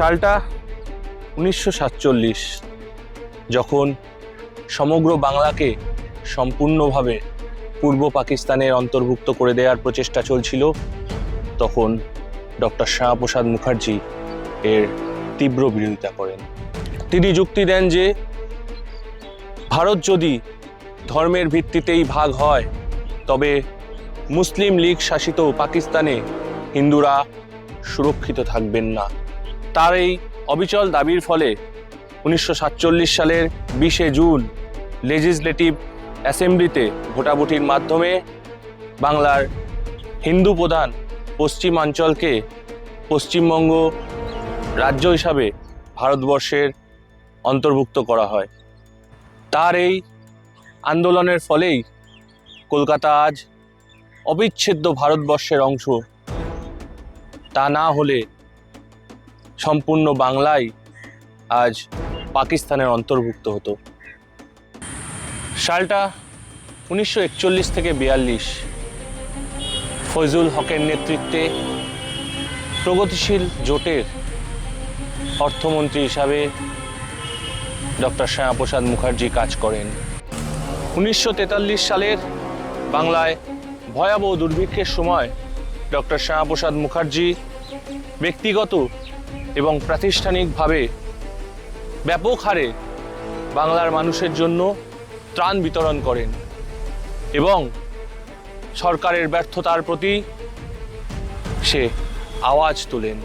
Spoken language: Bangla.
সালটা 1947, যখন সমগ্র বাংলাকে সম্পূর্ণভাবে পূর্ব পাকিস্তানের অন্তর্ভুক্ত করে দেওয়ার প্রচেষ্টা চলছিল, তখন ডক্টর শ্যামাপ্রসাদ মুখার্জি এর তীব্র বিরোধিতা করেন। তিনি যুক্তি দেন যে ভারত যদি ধর্মের ভিত্তিতেই ভাগ হয়, তবে মুসলিম লীগ শাসিত পাকিস্তানে হিন্দুরা সুরক্ষিত থাকবেন না। তার এই অবিচল দাবির ফলে 1947 সালের 20 জুন লেজিসলেটিভ অ্যাসেম্বলিতে ভোটাভুটির মাধ্যমে বাংলার হিন্দু প্রধান পশ্চিমাঞ্চলকে পশ্চিমবঙ্গ রাজ্য হিসাবে ভারতবর্ষের অন্তর্ভুক্ত করা হয়। তার এই আন্দোলনের ফলেই কলকাতা আজ অবিচ্ছেদ্য ভারতবর্ষের অংশ। তা না হলে সম্পূর্ণ বাংলাই আজ পাকিস্তানের অন্তর্ভুক্ত হতো। সালটা 1941 থেকে 42, ফয়জুল হকের নেতৃত্বে প্রগতিশীল জোটের অর্থমন্ত্রী হিসাবে ডক্টর শ্যামাপ্রসাদ মুখার্জি কাজ করেন। 1943 সালের বাংলায় ভয়াবহ দুর্ভিক্ষের সময় ডক্টর শ্যামাপ্রসাদ মুখার্জি ব্যক্তিগত এবং প্রাতিষ্ঠানিকভাবে ব্যাপক হারে বাংলার মানুষের জন্য ত্রাণ বিতরণ করেন এবং সরকারের ব্যর্থতার প্রতি সে আওয়াজ তোলেন।